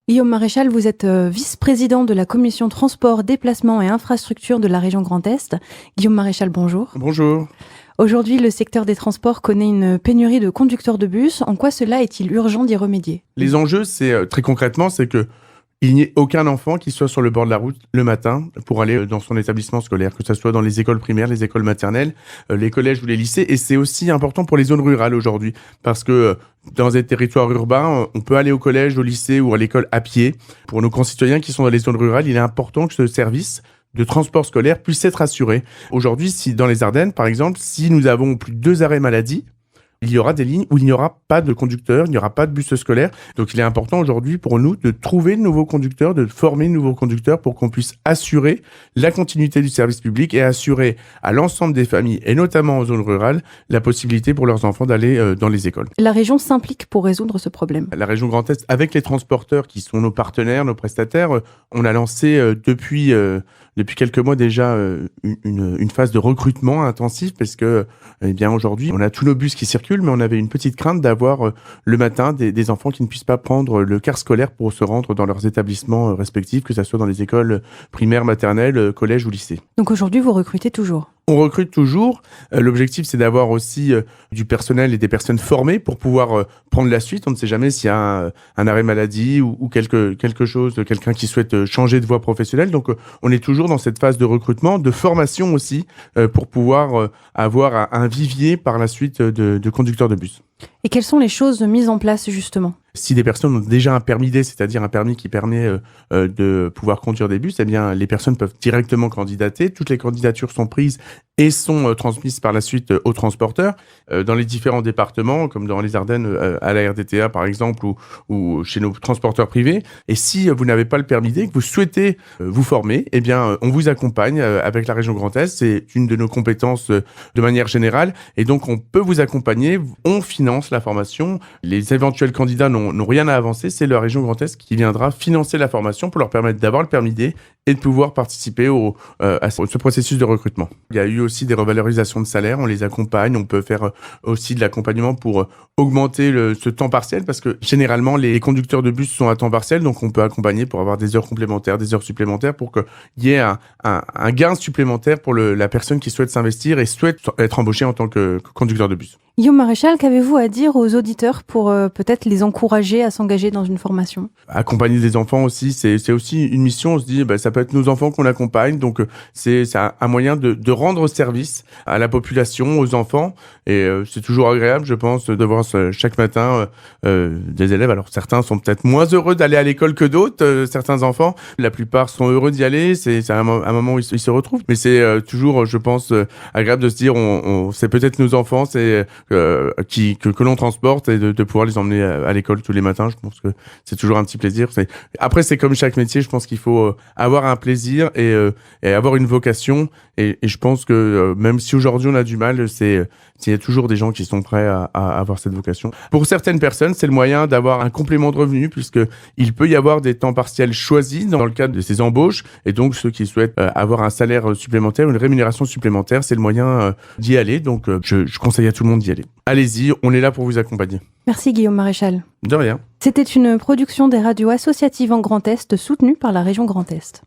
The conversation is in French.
Guillaume Maréchal, vous êtes vice-président de la commission transport, déplacement et infrastructures de la région Grand Est. Guillaume Maréchal, bonjour. Bonjour. Aujourd'hui, le secteur des transports connaît une pénurie de conducteurs de bus. En quoi cela est-il urgent d'y remédier ? Les enjeux, c'est très concrètement, c'est que il n'y ait aucun enfant qui soit sur le bord de la route le matin pour aller dans son établissement scolaire, que ce soit dans les écoles primaires, les écoles maternelles, les collèges ou les lycées. Et c'est aussi important pour les zones rurales aujourd'hui, parce que dans des territoires urbains, on peut aller au collège, au lycée ou à l'école à pied. Pour nos concitoyens qui sont dans les zones rurales, il est important que ce service de transport scolaire puisse être assuré. Aujourd'hui, si dans les Ardennes, par exemple, si nous avons plus de 2 arrêts maladie, il y aura des lignes où il n'y aura pas de conducteur, il n'y aura pas de bus scolaire. Donc il est important aujourd'hui pour nous de trouver de nouveaux conducteurs, de former de nouveaux conducteurs pour qu'on puisse assurer la continuité du service public et assurer à l'ensemble des familles, et notamment en zone rurale, la possibilité pour leurs enfants d'aller dans les écoles. La région s'implique pour résoudre ce problème. La région Grand Est, avec les transporteurs qui sont nos partenaires, nos prestataires, on a lancé depuis quelques mois déjà une phase de recrutement intensif parce que aujourd'hui, on a tous nos bus qui circulent, mais on avait une petite crainte d'avoir le matin des enfants qui ne puissent pas prendre le car scolaire pour se rendre dans leurs établissements respectifs, que ce soit dans les écoles primaires, maternelles, collèges ou lycées. Donc aujourd'hui, vous recrutez toujours ? On recrute toujours. L'objectif, c'est d'avoir aussi du personnel et des personnes formées pour pouvoir prendre la suite. On ne sait jamais s'il y a un arrêt maladie ou quelque chose, quelqu'un qui souhaite changer de voie professionnelle. Donc, on est toujours dans cette phase de recrutement, de formation aussi, pour pouvoir avoir un vivier par la suite de conducteurs de bus. Et quelles sont les choses mises en place justement ? Si des personnes ont déjà un permis D, c'est-à-dire un permis qui permet de pouvoir conduire des bus, eh bien, les personnes peuvent directement candidater. Toutes les candidatures sont prises et sont transmises par la suite aux transporteurs. Dans les différents départements, comme dans les Ardennes, à la RDTA par exemple, ou chez nos transporteurs privés. Et si vous n'avez pas le permis D, que vous souhaitez vous former, eh bien, on vous accompagne avec la région Grand Est. C'est une de nos compétences de manière générale. Et donc, on peut vous accompagner. On finance la formation. Les éventuels candidats n'ont rien à avancer. C'est la région Grand Est qui viendra financer la formation pour leur permettre d'avoir le permis D et de pouvoir participer à ce processus de recrutement. Il y a eu aussi des revalorisations de salaire. On les accompagne. On peut faire aussi de l'accompagnement pour augmenter ce temps partiel parce que généralement, les conducteurs de bus sont à temps partiel. Donc, on peut accompagner pour avoir des heures complémentaires, des heures supplémentaires pour qu'il y ait un gain supplémentaire pour la personne qui souhaite s'investir et souhaite être embauchée en tant que conducteur de bus. Guillaume Maréchal, qu'avez-vous à dire aux auditeurs pour peut-être les encourager à s'engager dans une formation ? Accompagner des enfants aussi, c'est aussi une mission. On se dit, ça peut être nos enfants qu'on accompagne. Donc, c'est un moyen de rendre service à la population, aux enfants. Et c'est toujours agréable, je pense, de voir chaque matin des élèves. Alors, certains sont peut-être moins heureux d'aller à l'école que d'autres, certains enfants. La plupart sont heureux d'y aller. C'est un moment où ils se retrouvent. Mais c'est toujours, je pense, agréable de se dire, c'est peut-être nos enfants, c'est que l'on transporte et de pouvoir les emmener à l'école tous les matins. Je pense que c'est toujours un petit plaisir. Après, c'est comme chaque métier, je pense qu'il faut avoir un plaisir et avoir une vocation. Et je pense que même si aujourd'hui on a du mal, il y a toujours des gens qui sont prêts à avoir cette vocation. Pour certaines personnes, c'est le moyen d'avoir un complément de revenu puisqu'il peut y avoir des temps partiels choisis dans le cadre de ces embauches. Et donc, ceux qui souhaitent avoir un salaire supplémentaire, une rémunération supplémentaire, c'est le moyen d'y aller. Donc, je conseille à tout le monde d'y aller. Allez-y, on est là pour vous accompagner. Merci Guillaume Maréchal. De rien. C'était une production des radios associatives en Grand Est soutenue par la région Grand Est.